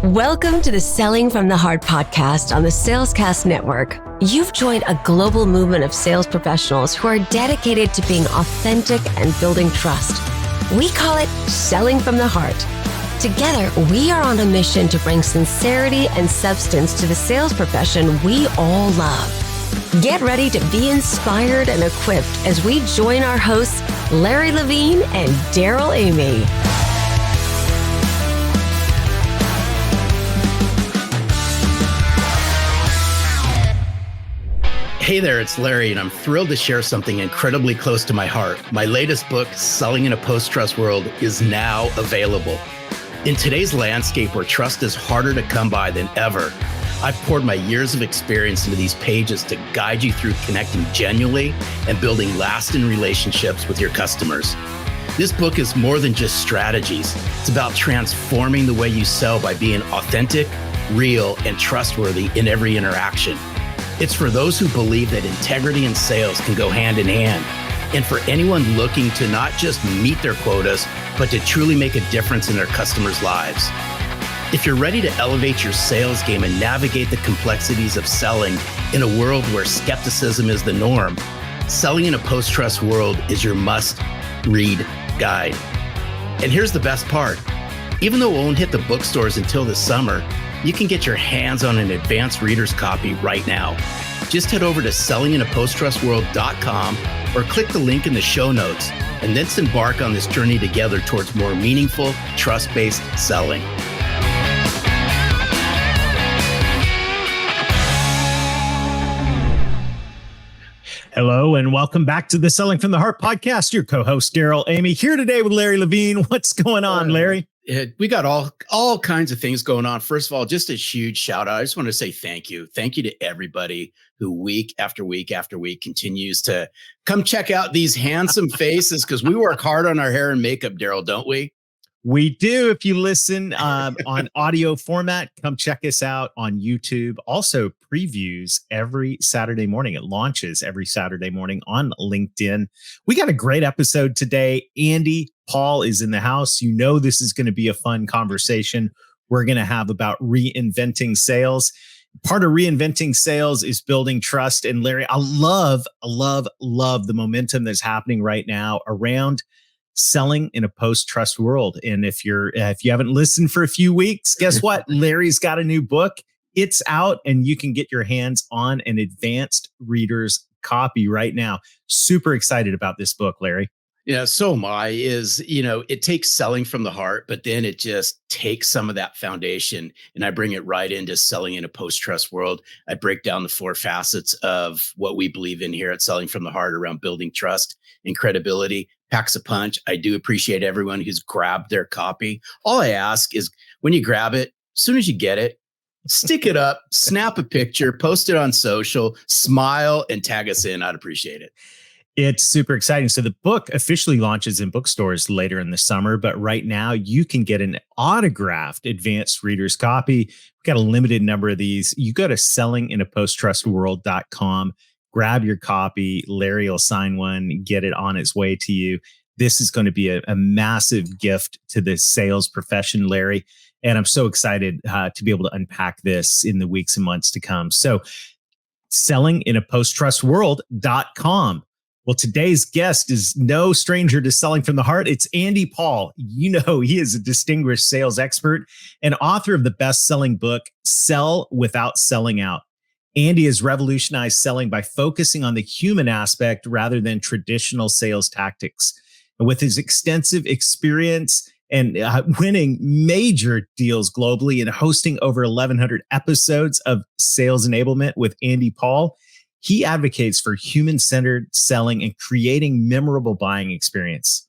Welcome to the Selling from the Heart podcast on the Salescast Network. You've joined a global movement of sales professionals who are dedicated to being authentic and building trust. We call it Selling from the Heart. Together, we are on a mission to bring sincerity and substance to the sales profession we all love. Get ready to be inspired and equipped as we join our hosts, Larry Levine and Darrell Amy. Hey there, it's Larry, and I'm thrilled to share something incredibly close to my heart. My latest book, Selling in a Post-Trust World, is now available. In today's landscape where trust is harder to come by than ever, I've poured my years of experience into these pages to guide you through connecting genuinely and building lasting relationships with your customers. This book is more than just strategies. It's about transforming the way you sell by being authentic, real, and trustworthy in every interaction. It's for those who believe that integrity and sales can go hand in hand, and for anyone looking to not just meet their quotas, but to truly make a difference in their customers' lives. If you're ready to elevate your sales game and navigate the complexities of selling in a world where skepticism is the norm, Selling in a Post-Trust World is your must-read guide. And here's the best part. Even though it won't hit the bookstores until this summer, you can get your hands on an advanced reader's copy right now. Just head over to sellinginapostrustworld.com or click the link in the show notes, and let's embark on this journey together towards more meaningful, trust-based selling. Hello and welcome back to the Selling from the Heart podcast. Your co-host, Darrell Amy, here today with Larry Levine. What's going on, Larry? We got all kinds of things going on. First of all, just a huge shout out. I just want to say thank you. Thank you to everybody who week after week after week continues to come check out these handsome faces, because we work hard on our hair and makeup, Darrell, don't we? We do. If you listen on audio format, come check us out on YouTube. Also previews every Saturday morning. It launches every Saturday morning on LinkedIn. We got a great episode today. Andy Paul is in the house. You know this is going to be a fun conversation we're going to have about reinventing sales. Part of reinventing sales is building trust. And Larry, I love the momentum that's happening right now around selling in a post-trust world. And if you haven't listened for a few weeks, guess what? Larry's got a new book. It's out and you can get your hands on an advanced reader's copy right now. Super excited about this book, Larry. Yeah, so am I. It takes selling from the heart, but then it just takes some of that foundation and I bring it right into selling in a post-trust world. I break down the 4 facets of what we believe in here at Selling from the Heart around building trust and credibility. Packs a punch. I do appreciate everyone who's grabbed their copy. All I ask is when you grab it, as soon as you get it, stick it up, snap a picture, post it on social, smile, and tag us in. I'd appreciate it. It's super exciting. So the book officially launches in bookstores later in the summer, but right now you can get an autographed advanced reader's copy. We've got a limited number of these. You go to sellinginaposttrustworld.com, grab your copy. Larry will sign one, get it on its way to you. This is going to be a massive gift to the sales profession, Larry. And I'm so excited to be able to unpack this in the weeks and months to come. So sellinginaposttrustworld.com. Well, today's guest is no stranger to Selling from the Heart. It's Andy Paul. You know, he is a distinguished sales expert and author of the best-selling book, Sell Without Selling Out. Andy has revolutionized selling by focusing on the human aspect rather than traditional sales tactics. And with his extensive experience and winning major deals globally and hosting over 1,100 episodes of sales enablement with Andy Paul, he advocates for human-centered selling and creating memorable buying experience.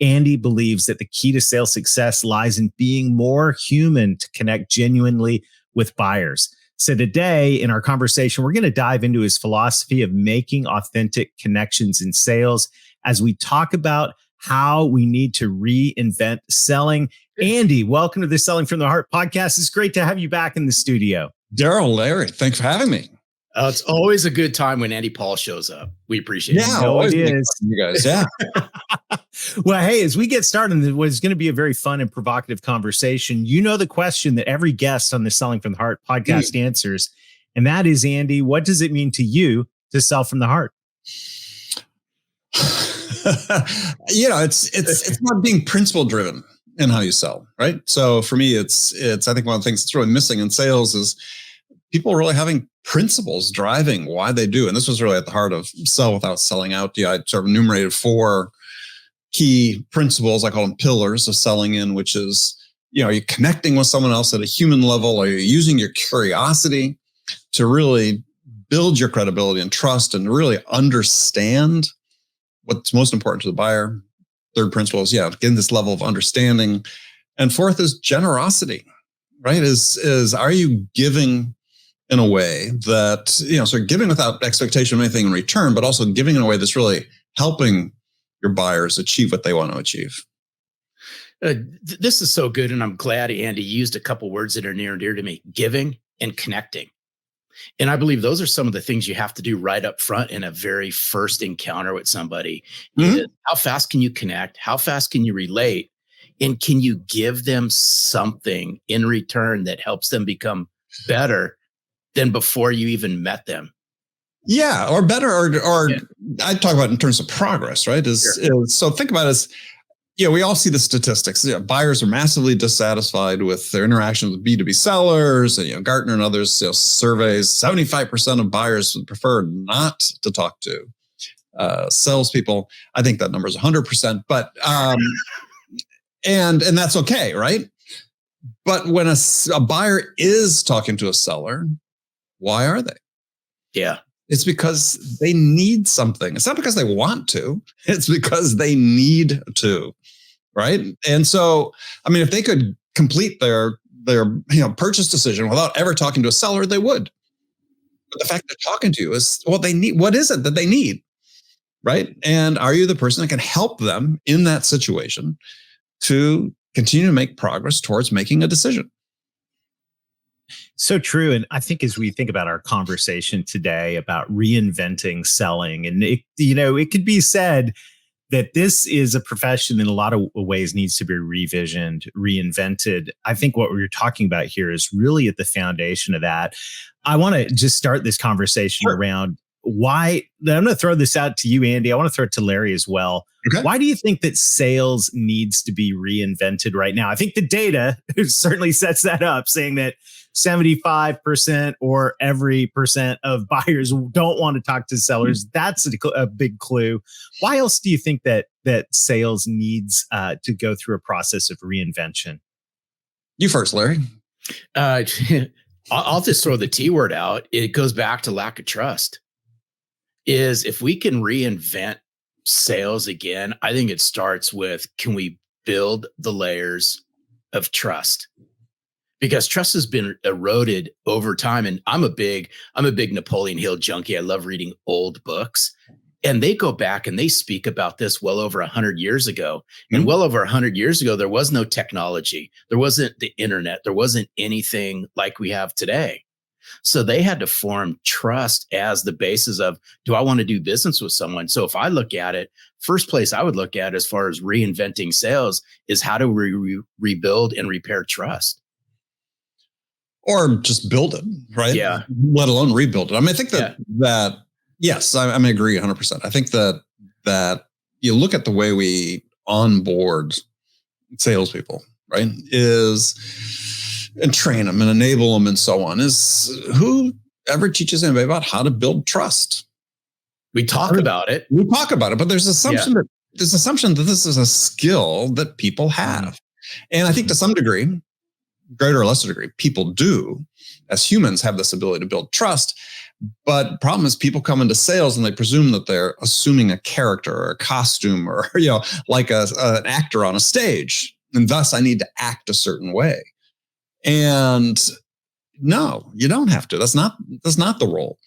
Andy believes that the key to sales success lies in being more human to connect genuinely with buyers. So today in our conversation, we're going to dive into his philosophy of making authentic connections in sales as we talk about how we need to reinvent selling. Andy, welcome to the Selling from the Heart podcast. It's great to have you back in the studio. Darrell, Larry, thanks for having me. It's always a good time when Andy Paul shows up. We appreciate it. Yeah, it is. You guys, yeah. Well, hey, as we get started, it was going to be a very fun and provocative conversation. You know the question that every guest on the Selling from the Heart podcast answers, and that is, Andy, what does it mean to you to sell from the heart? It's not being principle driven in how you sell, right? So for me, it's I think one of the things that's really missing in sales is people really having principles driving why they do. And this was really at the heart of Sell Without Selling Out. Yeah, I sort of enumerated 4 key principles. I call them pillars of selling in, which is, are you connecting with someone else at a human level? Are you using your curiosity to really build your credibility and trust and really understand what's most important to the buyer? Third principle is, getting this level of understanding. And fourth is generosity, right? Is are you giving in a way that, so giving without expectation of anything in return, but also giving in a way that's really helping your buyers achieve what they want to achieve. This is so good. And I'm glad Andy used a couple words that are near and dear to me: giving and connecting. And I believe those are some of the things you have to do right up front in a very first encounter with somebody. Mm-hmm. How fast can you connect? How fast can you relate? And can you give them something in return that helps them become better than before you even met them? Yeah, or better, or I talk about in terms of progress, right? So think about it as, we all see the statistics. Buyers are massively dissatisfied with their interaction with B2B sellers. And, Gartner and others surveys, 75% of buyers would prefer not to talk to salespeople. I think that number is 100%, but and that's okay, right? But when a buyer is talking to a seller, why are they? Yeah. It's because they need something. It's not because they want to. It's because they need to, right? And so, if they could complete their purchase decision without ever talking to a seller, they would. But the fact they're talking to you is, they need. What is it that they need, right? And are you the person that can help them in that situation to continue to make progress towards making a decision? So true. And I think as we think about our conversation today about reinventing selling, and it could be said that this is a profession in a lot of ways needs to be revisioned, reinvented. I think what we're talking about here is really at the foundation of that. I want to just start this conversation around why. I'm going to throw this out to you, Andy. I want to throw it to Larry as well. Okay. Why do you think that sales needs to be reinvented right now? I think the data certainly sets that up, saying that 75% or every percent of buyers don't want to talk to sellers. That's a big clue. Why else do you think that sales needs to go through a process of reinvention? You first, Larry. I'll just throw the T word out. It goes back to lack of trust. Is if we can reinvent sales again, I think it starts with, can we build the layers of trust? Because trust has been eroded over time. And I'm a big Napoleon Hill junkie. I love reading old books. And they go back and they speak about this well over 100 years ago. And well over 100 years ago, there was no technology. There wasn't the internet. There wasn't anything like we have today. So they had to form trust as the basis of, do I want to do business with someone? So if I look at it, first place I would look at as far as reinventing sales is how do we rebuild and repair trust? Or just build it, right? Yeah. Let alone rebuild it. I think that yes, I agree 100%. I think that you look at the way we onboard salespeople, right? And train them and enable them and so on. Is who ever teaches anybody about how to build trust? We talk about it. But there's assumption that this is a skill that people have. And I think to some degree, greater or lesser degree, people do, as humans, have this ability to build trust. But the problem is people come into sales and they presume that they're assuming a character or a costume or, like an actor on a stage. And thus I need to act a certain way. And no, you don't have to. That's not the role.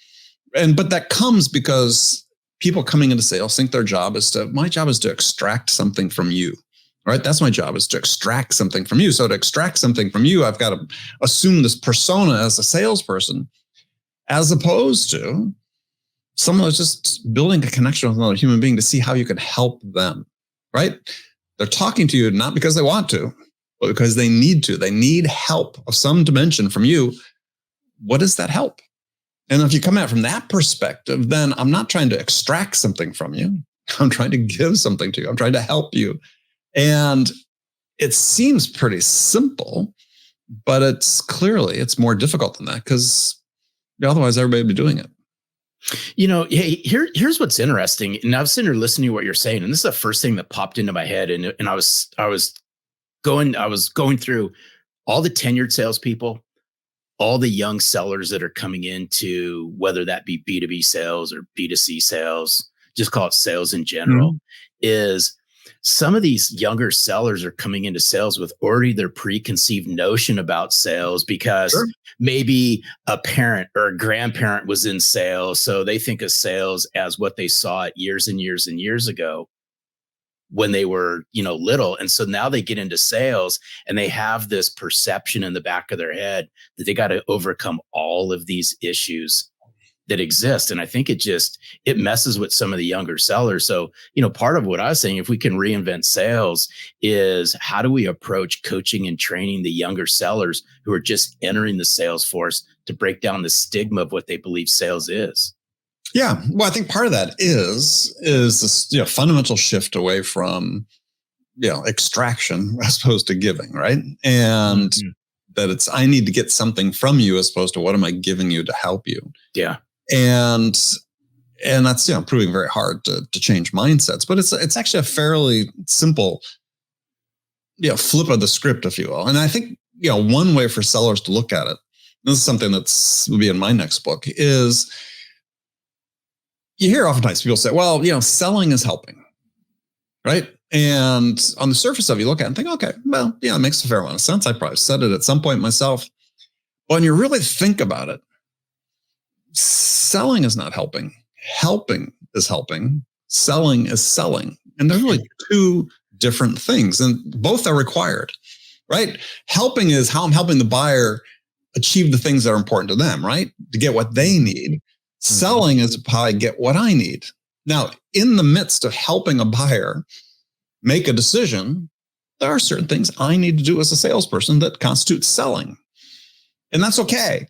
But that comes because people coming into sales think my job is to extract something from you. Right? That's my job, is to extract something from you. So to extract something from you, I've got to assume this persona as a salesperson. as opposed to someone who's just building a connection with another human being to see how you can help them, right? They're talking to you not because they want to, but because they need to. They need help of some dimension from you. What is that help? And if you come at it from that perspective, then I'm not trying to extract something from you. I'm trying to give something to you. I'm trying to help you. And it seems pretty simple, but it's more difficult than that, because otherwise everybody would be doing it. Here's what's interesting. And I was sitting here listening to what you're saying, and this is the first thing that popped into my head. And I was going through all the tenured salespeople, all the young sellers that are coming into, whether that be B2B sales or B2C sales, just call it sales in general, is some of these younger sellers are coming into sales with already their preconceived notion about sales because maybe a parent or a grandparent was in sales. So they think of sales as what they saw it years and years and years ago when they were, little. And so now they get into sales and they have this perception in the back of their head that they got to overcome all of these issues that exist. And I think it messes with some of the younger sellers. So, part of what I was saying, if we can reinvent sales, is how do we approach coaching and training the younger sellers who are just entering the sales force to break down the stigma of what they believe sales is? Yeah. Well, I think part of that is this fundamental shift away from extraction as opposed to giving, right? And that I need to get something from you as opposed to what am I giving you to help you? Yeah. And that's proving very hard to change mindsets, but it's actually a fairly simple flip of the script, if you will. And I think one way for sellers to look at it, this is something will be in my next book, is you hear oftentimes people say, well, selling is helping, right? And on the surface of it, you look at it and think, okay, well, it makes a fair amount of sense. I probably said it at some point myself. But when you really think about it, selling is not helping. Helping is helping. Selling is selling. And they're really two different things, and both are required, right? Helping is how I'm helping the buyer achieve the things that are important to them, right? To get what they need. Selling is how I get what I need. Now, in the midst of helping a buyer make a decision, there are certain things I need to do as a salesperson that constitute selling. And that's okay.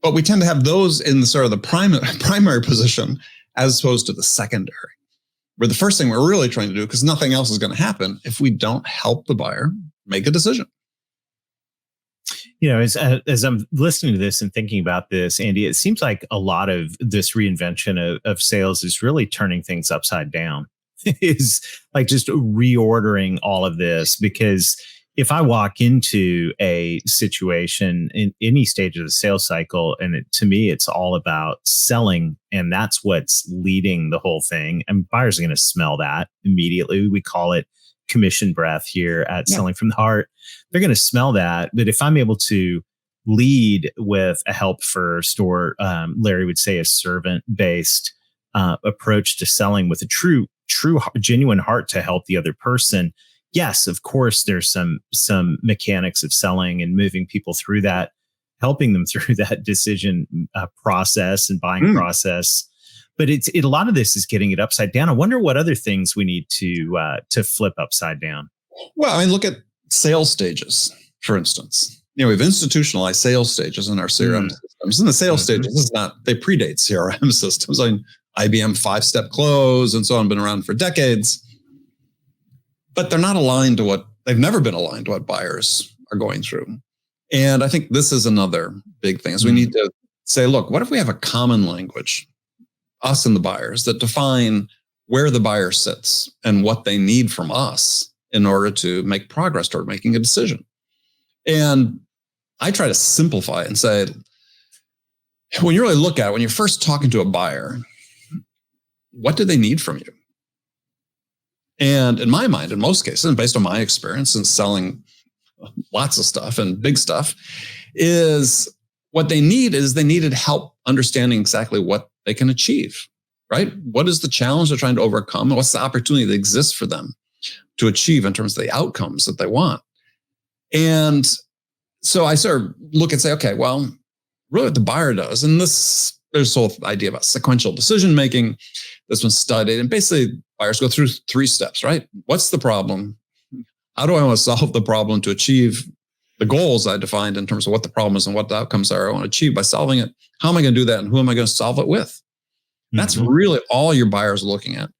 But we tend to have those in the sort of the primary position as opposed to the secondary, where the first thing we're really trying to do, because nothing else is going to happen if we don't help the buyer make a decision. As I'm listening to this and thinking about this, Andy, it seems like a lot of this reinvention of sales is really turning things upside down. Is like just reordering all of this, because if I walk into a situation in any stage of the sales cycle, and to me, it's all about selling, and that's what's leading the whole thing, and buyers are going to smell that immediately. We call it commission breath here at Selling from the Heart. They're going to smell that. But if I'm able to lead with a help first, or Larry would say a servant-based approach to selling with a true, genuine heart to help the other person, yes, of course, there's some mechanics of selling and moving people through that, helping them through that decision process and buying process. But a lot of this is getting it upside down. I wonder what other things we need to flip upside down. Well, I mean, look at sales stages, for instance. We've institutionalized sales stages in our CRM systems. And the sales stages, they predate CRM systems. I mean, IBM 5-step close and so on, been around for decades. But they're not aligned to they've never been aligned to what buyers are going through. And I think this is another big thing, is we need to say, look, what if we have a common language, us and the buyers, that define where the buyer sits and what they need from us in order to make progress toward making a decision. And I try to simplify it and say, when you really look at it, when you're first talking to a buyer, what do they need from you? And in my mind, in most cases, and based on my experience in selling lots of stuff and big stuff, is what they needed help understanding exactly what they can achieve, right? What is the challenge they're trying to overcome? And what's the opportunity that exists for them to achieve in terms of the outcomes that they want? And so I sort of look and say, okay, well, really what the buyer does, and there's this whole idea about sequential decision making that's been studied, and basically buyers go through 3 steps, right? What's the problem? How do I want to solve the problem to achieve the goals I defined in terms of what the problem is and what the outcomes are I want to achieve by solving it? How am I going to do that, and who am I going to solve it with? That's really all your buyers are looking at.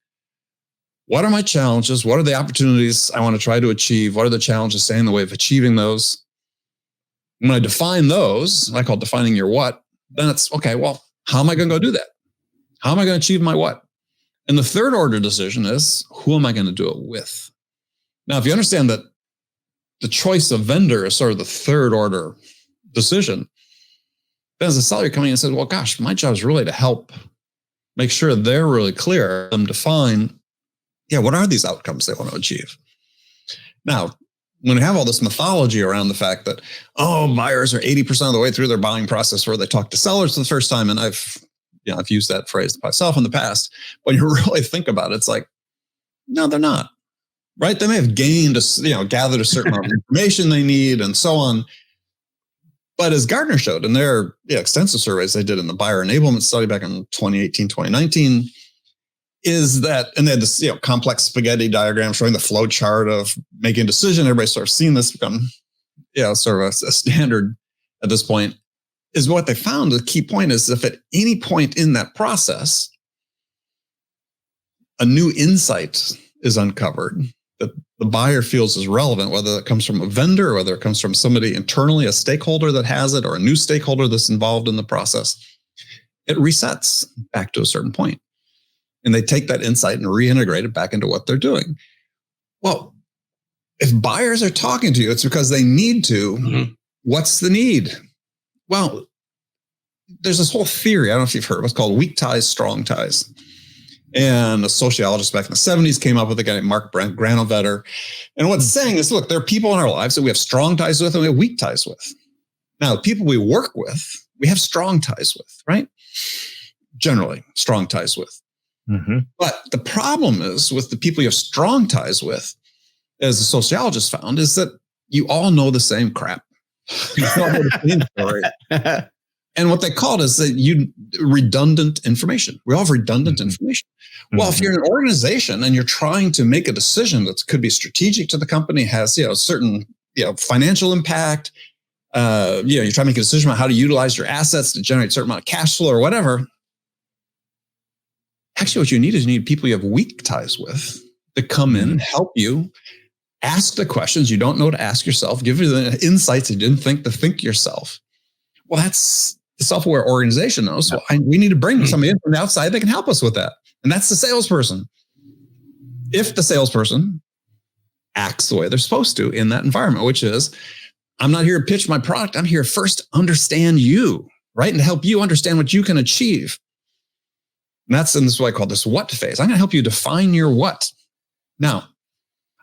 What are my challenges? What are the opportunities I want to try to achieve? What are the challenges standing in the way of achieving those? When I define those, I call defining your what, then it's, okay, well, how am I going to go do that? How am I going to achieve my what? And the third order decision is, who am I going to do it with? Now, if you understand that the choice of vendor is sort of the third order decision, then as a seller, you're coming in and says, well, gosh, my job is really to help make sure they're really clear, them define, what are these outcomes they want to achieve? Now, when we have all this mythology around the fact that, buyers are 80% of the way through their buying process where they talk to sellers for the first time, and I've used that phrase myself in the past. When you really think about it, it's like, no, they're not. Right? They may have gained, gathered a certain amount of information they need and so on. But as Gartner showed in their extensive surveys they did in the buyer enablement study back in 2018, 2019, is that, and they had this complex spaghetti diagram showing the flow chart of making a decision. Everybody's sort of seen this become sort of a standard at this point. Is what they found, the key point is if at any point in that process, a new insight is uncovered that the buyer feels is relevant, whether it comes from a vendor or whether it comes from somebody internally, a stakeholder that has it, or a new stakeholder that's involved in the process, it resets back to a certain point. And they take that insight and reintegrate it back into what they're doing. Well, if buyers are talking to you, it's because they need to. Mm-hmm. What's the need? Well, there's this whole theory, I don't know if you've heard, what's called weak ties, strong ties. And a sociologist back in the 70s came up with a guy named Mark Granovetter. And what's saying is, look, there are people in our lives that we have strong ties with and we have weak ties with. Now, the people we work with, we have strong ties with, right? Generally, strong ties with. Mm-hmm. But the problem is with the people you have strong ties with, as the sociologist found, is that you all know the same crap. You all know the same story. And what they call it is that redundant information. We all have redundant information. Well, if you're in an organization and you're trying to make a decision that could be strategic to the company, has certain financial impact, you're trying to make a decision about how to utilize your assets to generate a certain amount of cash flow or whatever. Actually, what you need people you have weak ties with to come in and help you ask the questions you don't know to ask yourself, give you the insights you didn't think to think yourself. Well, that's the self-aware organization knows. So we need to bring somebody in from the outside that can help us with that. And that's the salesperson. If the salesperson acts the way they're supposed to in that environment, which is, I'm not here to pitch my product. I'm here first to understand you, right? And to help you understand what you can achieve. And this is what I call this what phase. I'm going to help you define your what. Now,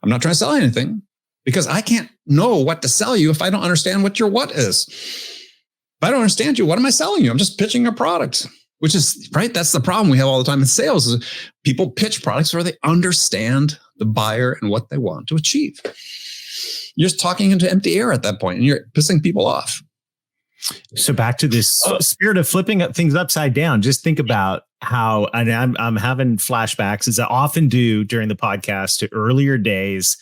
I'm not trying to sell anything because I can't know what to sell you if I don't understand what your what is. If I don't understand you, what am I selling you? I'm just pitching a product, which is, right? That's the problem we have all the time in sales is people pitch products where they understand the buyer and what they want to achieve. You're just talking into empty air at that point and you're pissing people off. So back to this spirit of flipping up things upside down. Just think about how, and I'm having flashbacks, as I often do during the podcast, to earlier days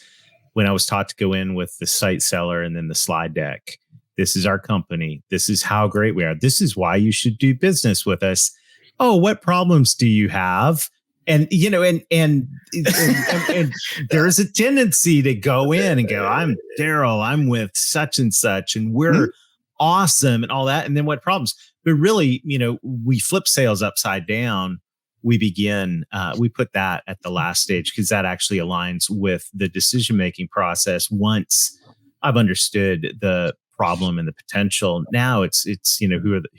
when I was taught to go in with the site seller and then the slide deck. This is our company. This is how great we are. This is why you should do business with us. Oh, what problems do you have? And and there's a tendency to go in and go, I'm Darrell, I'm with such and such, and we're awesome and all that. And then what problems? But really, we flip sales upside down. We put that at the last stage because that actually aligns with the decision-making process. Once I've understood the problem and the potential, now it's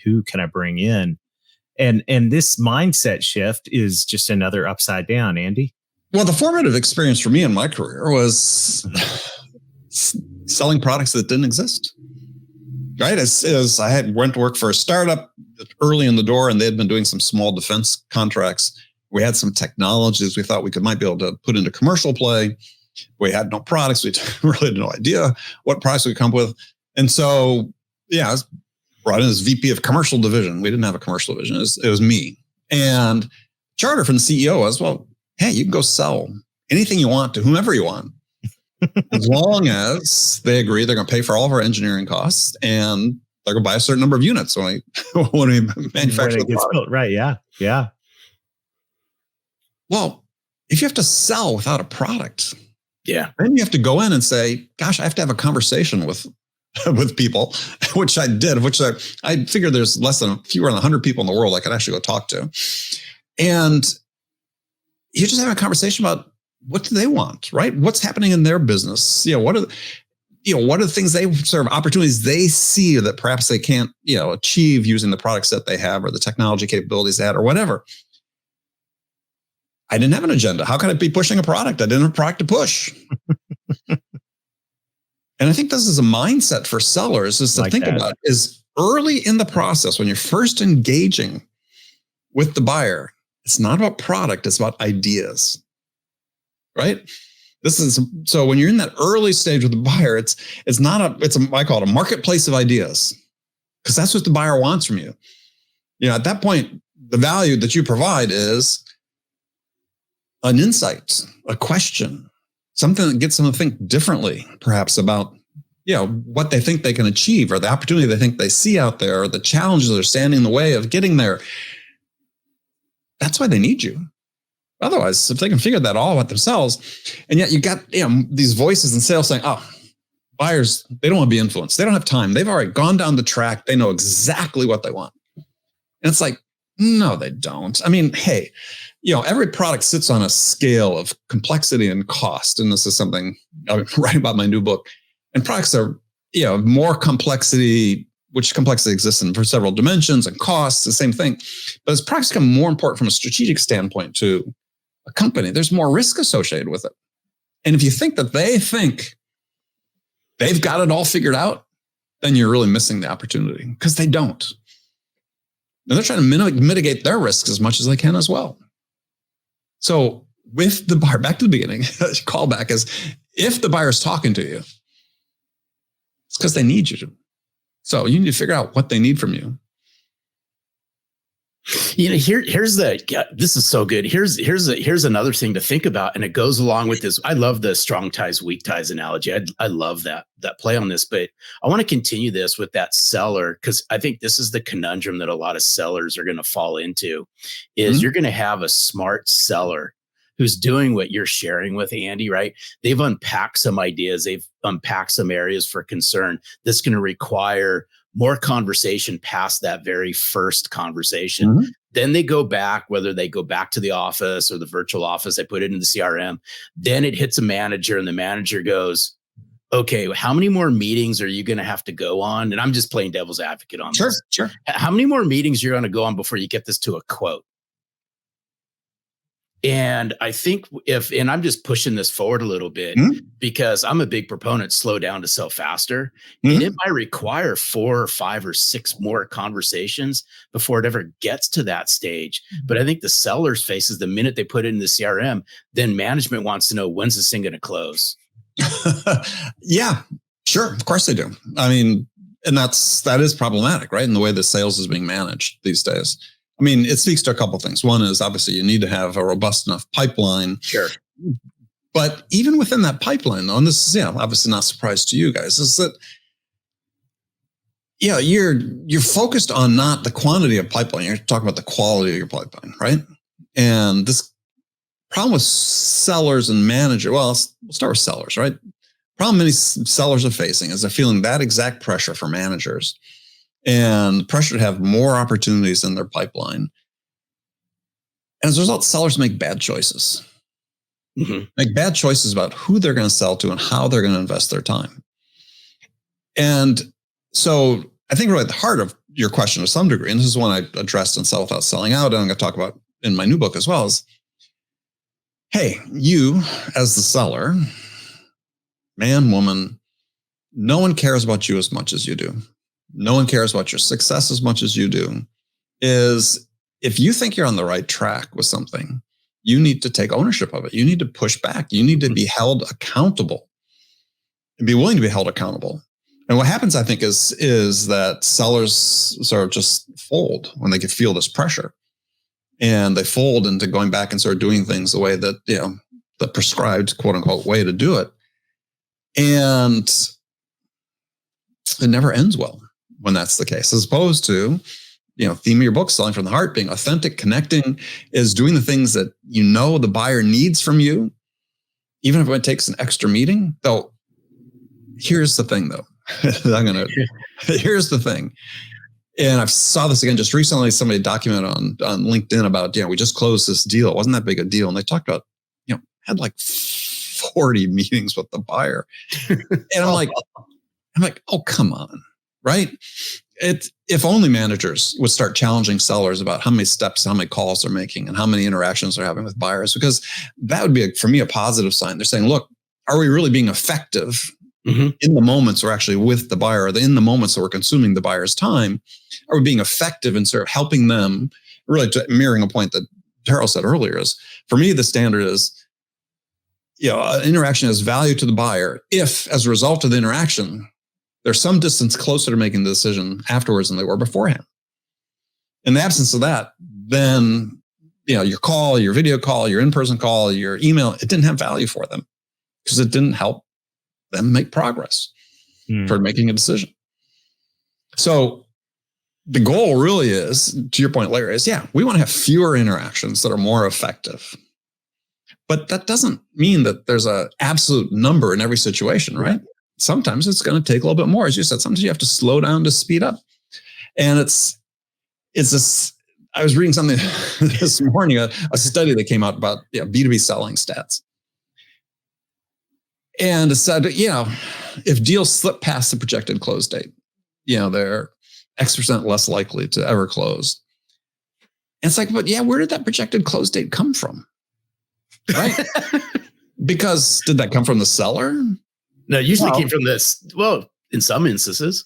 who can I bring in? And this mindset shift is just another upside down, Andy. Well, the formative experience for me in my career was selling products that didn't exist. Right? As I went to work for a startup early in the door, and they had been doing some small defense contracts. We had some technologies we thought we might be able to put into commercial play. We had no products. We really had no idea what products we could come up with. And so, I was brought in as VP of commercial division. We didn't have a commercial division. It was me. And charter from the CEO was, well, hey, you can go sell anything you want to whomever you want. As long as they agree they're going to pay for all of our engineering costs and they're going to buy a certain number of units when we manufacture the product. Built. Right. Yeah. Yeah. Well, if you have to sell without a product, then you have to go in and say, gosh, I have to have a conversation with people, which I did, which I figured there's fewer than 100 people in the world I could actually go talk to. And you just have a conversation about what do they want, right? What's happening in their business? What are the things they sort of opportunities they see that perhaps they can't, achieve using the products that they have or the technology capabilities they had or whatever. I didn't have an agenda. How can I be pushing a product? I didn't have a product to push. And I think this is a mindset for sellers is to think about is early in the process when you're first engaging with the buyer. It's not about product. It's about ideas, right? So when you're in that early stage with the buyer, I call it a marketplace of ideas because that's what the buyer wants from you. At that point, the value that you provide is an insight, a question, something that gets them to think differently, perhaps about, what they think they can achieve or the opportunity they think they see out there or the challenges that are standing in the way of getting there. That's why they need you. Otherwise, if they can figure that all out themselves, and yet you got these voices in sales saying, oh, buyers, they don't want to be influenced. They don't have time. They've already gone down the track. They know exactly what they want. And it's like, no, they don't. I mean, hey, every product sits on a scale of complexity and cost. And this is something I'm writing about in my new book. And products are, more complexity, which complexity exists in for several dimensions and costs, the same thing. But as products become more important from a strategic standpoint to a company, there's more risk associated with it. And if you think that they think they've got it all figured out, then you're really missing the opportunity because they don't. And they're trying to mitigate their risks as much as they can as well. So with the buyer, back to the beginning, callback is if the buyer is talking to you, it's because they need you to. So you need to figure out what they need from you. This is so good. Here's another thing to think about. And it goes along with this. I love the strong ties, weak ties analogy. I love that play on this, but I want to continue this with that seller. Cause I think this is the conundrum that a lot of sellers are going to fall into is you're going to have a smart seller who's doing what you're sharing with Andy, right? They've unpacked some ideas. They've unpacked some areas for concern. That's going to require more conversation past that very first conversation. Then they go back, whether they go back to the office or the virtual office, they put it in the CRM. Then it hits a manager and the manager goes, okay, how many more meetings are you going to have to go on? And I'm just playing devil's advocate on this. Sure. How many more meetings you're going to go on before you get this to a quote? And I think and I'm just pushing this forward a little bit because I'm a big proponent, slow down to sell faster. And it might require 4 or 5 or 6 more conversations before it ever gets to that stage. But I think the seller's faces the minute they put it in the CRM, then management wants to know when's this thing going to close. Yeah, sure. Of course they do. I mean, and that is problematic, right? In the way the sales is being managed these days. I mean, it speaks to a couple of things. One is obviously you need to have a robust enough pipeline. Sure. But even within that pipeline, though, and this is obviously not a surprise to you guys, is that you're focused on not the quantity of pipeline. You're talking about the quality of your pipeline, right? And this problem with sellers and managers, well, we'll start with sellers, right? Problem many sellers are facing is they're feeling that exact pressure for managers and pressure to have more opportunities in their pipeline. And as a result, sellers make bad choices. Make bad choices about who they're going to sell to and how they're going to invest their time. And so I think really at the heart of your question to some degree, and this is one I addressed in Sell Without Selling Out, and I'm going to talk about in my new book as well, is, hey, you as the seller, man, woman, no one cares about you as much as you do. No one cares about your success as much as you do. Is if you think you're on the right track with something, you need to take ownership of it. You need to push back. You need to be held accountable and be willing to be held accountable. And what happens, I think, is that sellers sort of just fold when they can feel this pressure. And they fold into going back and start doing things the way that, the prescribed, quote unquote, way to do it. And it never ends well when that's the case, as opposed to, theme of your book, selling from the heart, being authentic, connecting, is doing the things that the buyer needs from you, even if it takes an extra meeting. Though, here's the thing, though. Here's the thing. And I saw this again just recently. Somebody documented on LinkedIn about, we just closed this deal. It wasn't that big a deal. And they talked about, had like 40 meetings with the buyer. And I'm like, oh, come on. Right. If only managers would start challenging sellers about how many steps, how many calls they're making, and how many interactions they're having with buyers, because that would be, for me, a positive sign. They're saying, look, are we really being effective in the moments we're actually with the buyer, or in the moments that we're consuming the buyer's time? Are we being effective in sort of helping them, really mirroring a point that Darrell said earlier, is for me, the standard is, an interaction has value to the buyer if, as a result of the interaction, they're some distance closer to making the decision afterwards than they were beforehand. In the absence of that, then, your call, your video call, your in-person call, your email, it didn't have value for them because it didn't help them make progress toward making a decision. So the goal really is, to your point, Larry, is, we want to have fewer interactions that are more effective. But that doesn't mean that there's an absolute number in every situation, right? Sometimes it's going to take a little bit more. As you said, sometimes you have to slow down to speed up. And it's this, I was reading something this morning, a study that came out about B2B selling stats. And it said, if deals slip past the projected close date, they're X% less likely to ever close. And it's like, but where did that projected close date come from? Right? Because did that come from the seller? No, it usually came from this. Well, in some instances.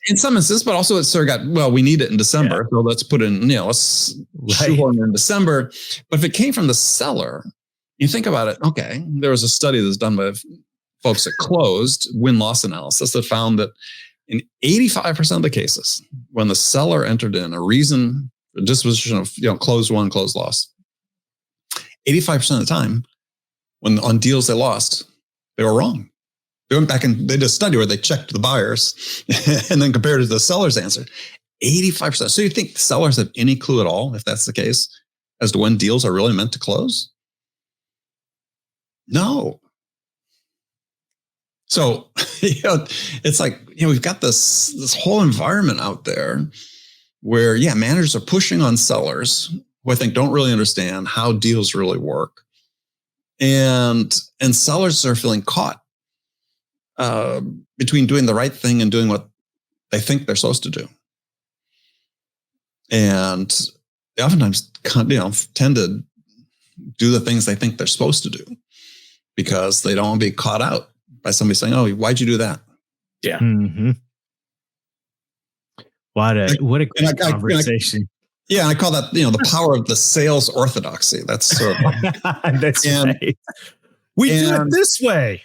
But also it sort of got, we need it in December. So let's put in, let's shoehorn in December. But if it came from the seller, you think about it, okay, there was a study that's done by folks that closed win-loss analysis that found that in 85% of the cases, when the seller entered in a reason, a disposition of, closed won, closed loss, 85% of the time, when on deals they lost, they were wrong. They went back and they did a study where they checked the buyers and then compared it to the seller's answer. 85%. So you think sellers have any clue at all, if that's the case, as to when deals are really meant to close? No. So, it's like, we've got this whole environment out there where, managers are pushing on sellers who I think don't really understand how deals really work. And sellers are feeling caught between doing the right thing and doing what they think they're supposed to do. And they oftentimes, tend to do the things they think they're supposed to do because they don't want to be caught out by somebody saying, "Oh, why'd you do that?" Yeah. Mm-hmm. What a great conversation. I call that, the power of the sales orthodoxy. That's sort of that's right. We do it this way.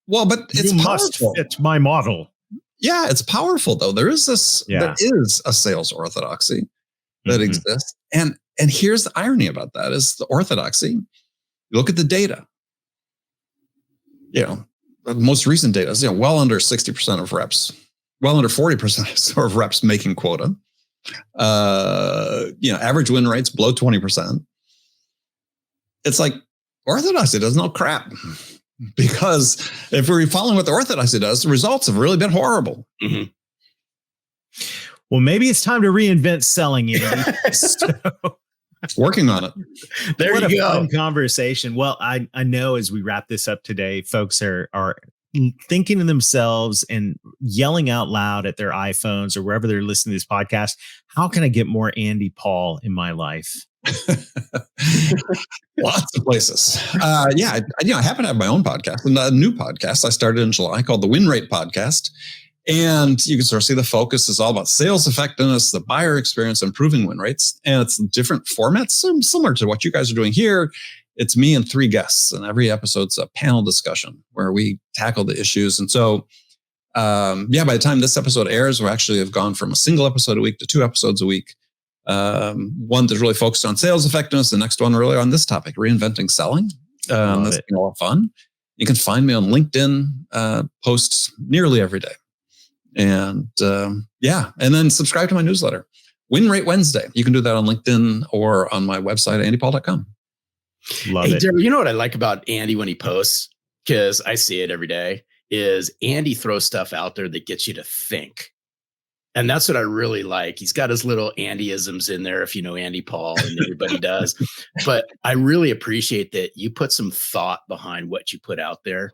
Well, but it's powerful. It's my model. Yeah, it's powerful though. There is this. There is a sales orthodoxy that exists, and here's the irony about that: is the orthodoxy. You look at the data. The most recent data is well under 60% of reps, well under 40% of reps making quota. Average win rates below 20%. It's like orthodoxy does no crap. Because if we're following what the orthodoxy does, the results have really been horrible. Mm-hmm. Well, maybe it's time to reinvent selling, Andy. Working on it. There what you go. Fun conversation. Well, I know as we wrap this up today, folks are thinking to themselves and yelling out loud at their iPhones or wherever they're listening to this podcast, how can I get more Andy Paul in my life? Lots of places. I happen to have my own podcast, a new podcast I started in July called the Win Rate Podcast. And you can sort of see the focus is all about sales effectiveness, the buyer experience, improving win rates. And it's different formats, similar to what you guys are doing here. It's me and 3 guests, and every episode's a panel discussion where we tackle the issues. And so By the time this episode airs, we actually have gone from a single episode a week to 2 episodes a week. One that's really focused on sales effectiveness. The next one really on this topic, reinventing selling. That's been a lot of fun. You can find me on LinkedIn, posts nearly every day. And and then subscribe to my newsletter, Win Rate Wednesday. You can do that on LinkedIn or on my website, andypaul.com. Love it. Darrell, you know what I like about Andy when he posts, because I see it every day, is Andy throws stuff out there that gets you to think. And that's what I really like. He's got his little Andyisms in there, if you know Andy Paul, and everybody does. But I really appreciate that you put some thought behind what you put out there.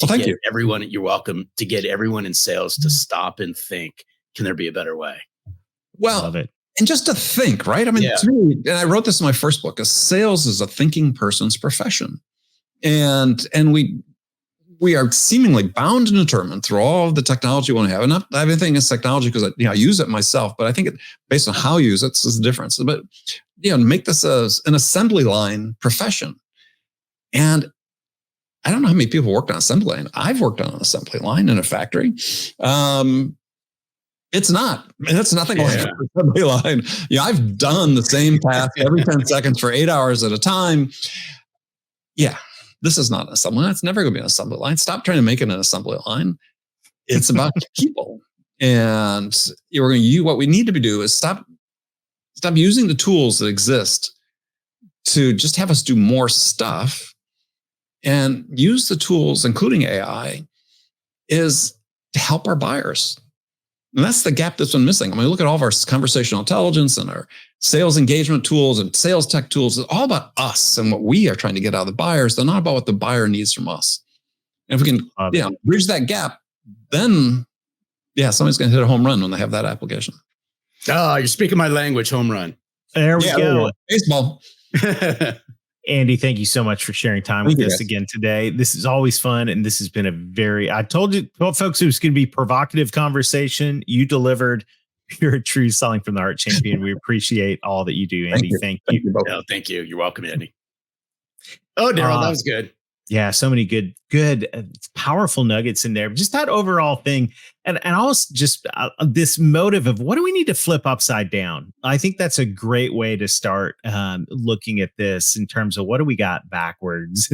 Thank you. You're welcome, to get everyone in sales to stop and think, can there be a better way? Well, Love it. And just to think, right? I mean, and I wrote this in my first book, sales is a thinking person's profession. And we are seemingly bound and determined through all of the technology we want to have. And not everything is technology because I use it myself, but I think based on how you use it, is the difference. But make this an assembly line profession. And I don't know how many people worked on assembly line. I've worked on an assembly line in a factory. It's nothing like an assembly line. I've done the same task every 10 seconds for 8 hours at a time. Yeah. This is not an assembly line. It's never going to be an assembly line. Stop trying to make it an assembly line. It's about people. And we're going to use, what we need to do is stop using the tools that exist to just have us do more stuff, and use the tools, including AI, is to help our buyers. And that's the gap that's been missing. I mean, look at all of our conversational intelligence and our sales engagement tools and sales tech tools. It's all about us and what we are trying to get out of the buyers. They're not about what the buyer needs from us. And if we can bridge that gap, then somebody's going to hit a home run when they have that application. Oh, you're speaking my language, home run. There we go. Baseball. Andy, thank you so much for sharing time with us again today. This is always fun. And this has been I told folks it was going to be a provocative conversation. You delivered. You're a true selling from the heart champion. We appreciate all that you do, Andy. Thank you. No, thank you. You're welcome, Andy. Oh, Darrell, that was good. Yeah, so many good, powerful nuggets in there. Just that overall thing. And also just this motive of what do we need to flip upside down? I think that's a great way to start looking at this in terms of what do we got backwards.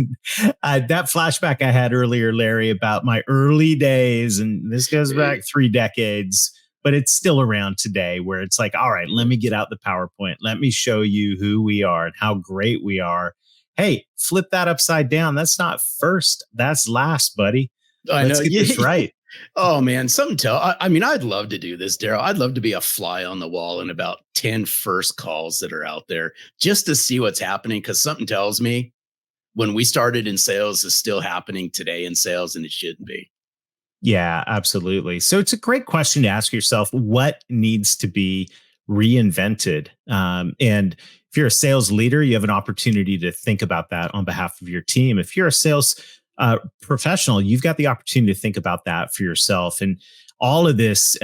That flashback I had earlier, Larry, about my early days, and this goes back 3 decades, but it's still around today, where it's like, all right, let me get out the PowerPoint. Let me show you who we are and how great we are. Hey, flip that upside down. That's not first. That's last, buddy. Let's get this right. Oh, man. I'd love to do this, Darrell. I'd love to be a fly on the wall in about 10 first calls that are out there just to see what's happening. Because something tells me when we started in sales is still happening today in sales, and it shouldn't be. Yeah, absolutely. So it's a great question to ask yourself, what needs to be reinvented? And if you're a sales leader, you have an opportunity to think about that on behalf of your team. If you're a sales professional, you've got the opportunity to think about that for yourself. And all of this,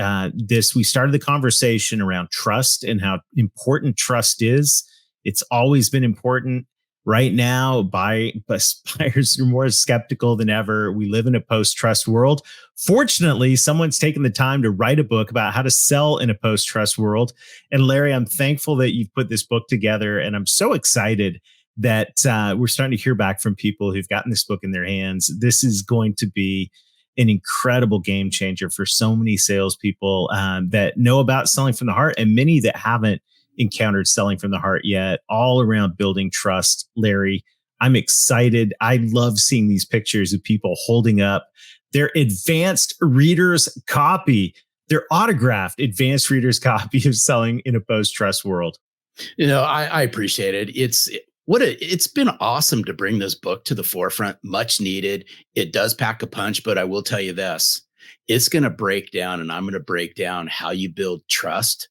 we started the conversation around trust and how important trust is. It's always been important. Right now, buyers are more skeptical than ever. We live in a post-trust world. Fortunately, someone's taken the time to write a book about how to sell in a post-trust world. And Larry, I'm thankful that you've put this book together. And I'm so excited that we're starting to hear back from people who've gotten this book in their hands. This is going to be an incredible game changer for so many salespeople that know about selling from the heart, and many that haven't encountered selling from the heart yet, all around building trust. Larry, I'm excited. I love seeing these pictures of people holding up their advanced reader's copy, their autographed advanced reader's copy of Selling in a Post-Trust World. I appreciate it. It's been awesome to bring this book to the forefront. Much needed. It does pack a punch, but I will tell you this, it's going to break down, and I'm going to break down how you build trust.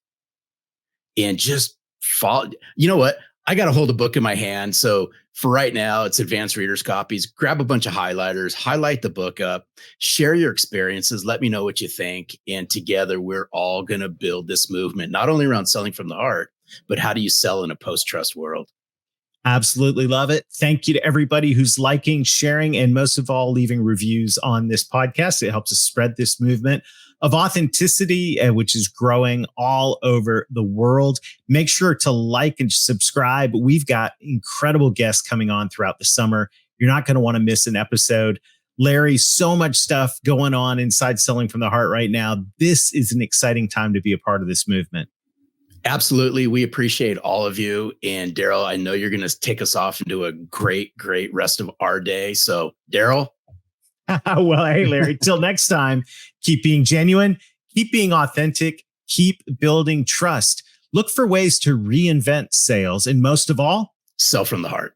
And just follow. You know what? I got to hold a book in my hand. So for right now, it's advanced readers copies. Grab a bunch of highlighters, highlight the book up, share your experiences. Let me know what you think. And together, we're all going to build this movement, not only around selling from the heart, but how do you sell in a post-trust world? Absolutely love it. Thank you to everybody who's liking, sharing, and most of all, leaving reviews on this podcast. It helps us spread this movement of authenticity, which is growing all over the world. Make sure to like and subscribe. We've got incredible guests coming on throughout the summer. You're not going to want to miss an episode. Larry, so much stuff going on inside Selling from the Heart right now. This is an exciting time to be a part of this movement. Absolutely. We appreciate all of you. And Darrell, I know you're going to take us off into a great, great rest of our day. So Darrell. Well, hey, Larry, till next time, keep being genuine, keep being authentic, keep building trust. Look for ways to reinvent sales. And most of all, sell from the heart.